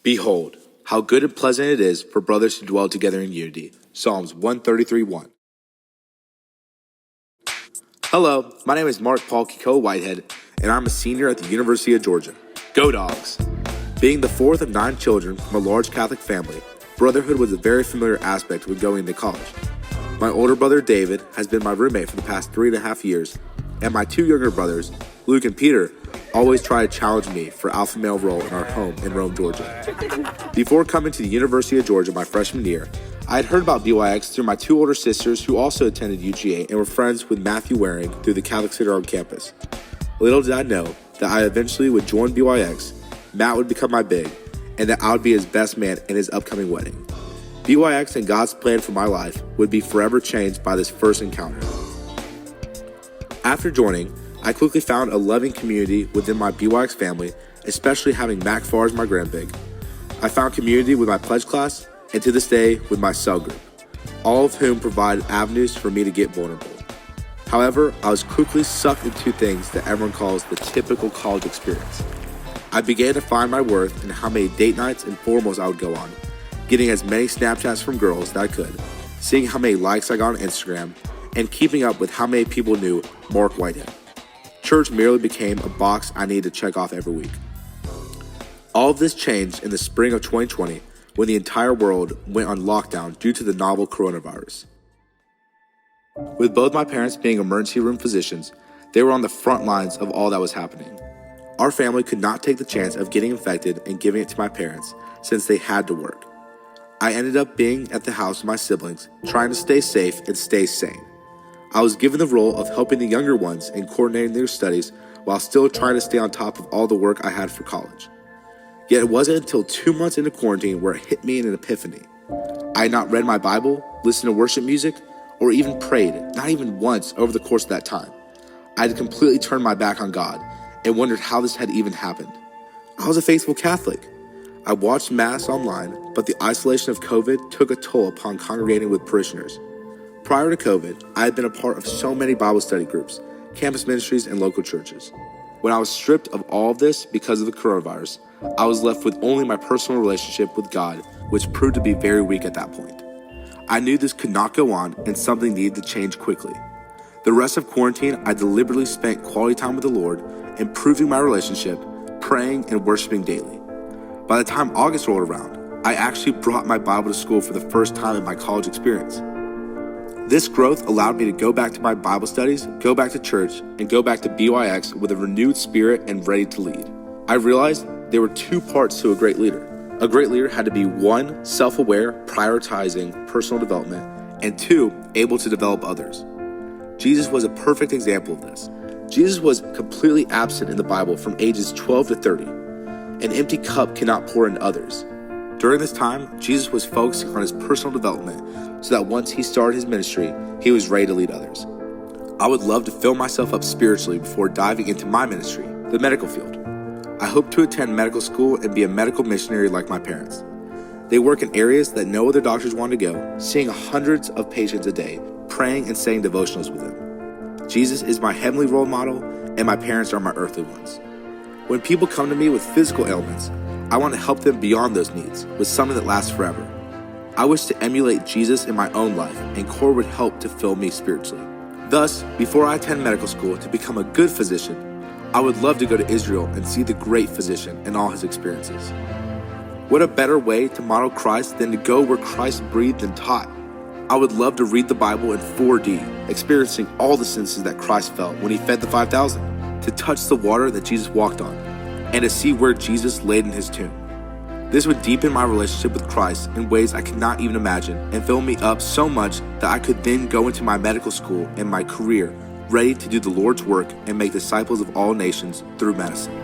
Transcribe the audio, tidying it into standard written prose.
Behold, how good and pleasant it is for brothers to dwell together in unity. Psalms 133:1. Hello, my name is Mark Paul Kiko Whitehead, and I'm a senior at the University of Georgia. Go Dogs! Being the fourth of 9 children from a large Catholic family, brotherhood was a very familiar aspect when going to college. My older brother David has been my roommate for the past 3.5 years, and my 2 younger brothers, Luke and Peter, always try to challenge me for alpha male role in our home in Rome, Georgia. Before coming to the University of Georgia my freshman year, I had heard about BYX through my 2 older sisters who also attended UGA and were friends with Matthew Waring through the Catholic Center on campus. Little did I know that I eventually would join BYX, Matt would become my big, and that I would be his best man in his upcoming wedding. BYX and God's plan for my life would be forever changed by this first encounter. After joining, I quickly found a loving community within my BYX family, especially having Mac Farr as my grandbig. I found community with my pledge class, and to this day with my cell group, all of whom provide avenues for me to get vulnerable. However, I was quickly sucked into things that everyone calls the typical college experience. I began to find my worth in how many date nights and formals I would go on, getting as many Snapchats from girls that I could, seeing how many likes I got on Instagram, and keeping up with how many people knew Mark Whitehead. Church merely became a box I needed to check off every week. All of this changed in the spring of 2020 when the entire world went on lockdown due to the novel coronavirus. With both my parents being emergency room physicians, they were on the front lines of all that was happening. Our family could not take the chance of getting infected and giving it to my parents since they had to work. I ended up being at the house with my siblings, trying to stay safe and stay sane. I was given the role of helping the younger ones and coordinating their studies while still trying to stay on top of all the work I had for college. Yet it wasn't until 2 months into quarantine where it hit me in an epiphany. I had not read my Bible, listened to worship music, or even prayed, not even once over the course of that time. I had completely turned my back on God and wondered how this had even happened. I was a faithful Catholic. I watched Mass online, but the isolation of COVID took a toll upon congregating with parishioners. Prior to COVID, I had been a part of so many Bible study groups, campus ministries, and local churches. When I was stripped of all of this because of the coronavirus, I was left with only my personal relationship with God, which proved to be very weak at that point. I knew this could not go on and something needed to change quickly. The rest of quarantine, I deliberately spent quality time with the Lord, improving my relationship, praying, and worshiping daily. By the time August rolled around, I actually brought my Bible to school for the first time in my college experience. This growth allowed me to go back to my Bible studies, go back to church, and go back to BYX with a renewed spirit and ready to lead. I realized there were 2 parts to a great leader. A great leader had to be 1, self-aware, prioritizing personal development, and 2, able to develop others. Jesus was a perfect example of this. Jesus was completely absent in the Bible from ages 12 to 30. An empty cup cannot pour into others. During this time, Jesus was focusing on his personal development so that once he started his ministry, he was ready to lead others. I would love to fill myself up spiritually before diving into my ministry, the medical field. I hope to attend medical school and be a medical missionary like my parents. They work in areas that no other doctors want to go, seeing hundreds of patients a day, praying and saying devotionals with them. Jesus is my heavenly role model, and my parents are my earthly ones. When people come to me with physical ailments, I want to help them beyond those needs with something that lasts forever. I wish to emulate Jesus in my own life, and COR would help to fill me spiritually. Thus, before I attend medical school to become a good physician, I would love to go to Israel and see the great physician and all his experiences. What a better way to model Christ than to go where Christ breathed and taught. I would love to read the Bible in 4D, experiencing all the senses that Christ felt when he fed the 5,000, to touch the water that Jesus walked on, and to see where Jesus laid in his tomb. This would deepen my relationship with Christ in ways I could not even imagine and fill me up so much that I could then go into my medical school and my career ready to do the Lord's work and make disciples of all nations through medicine.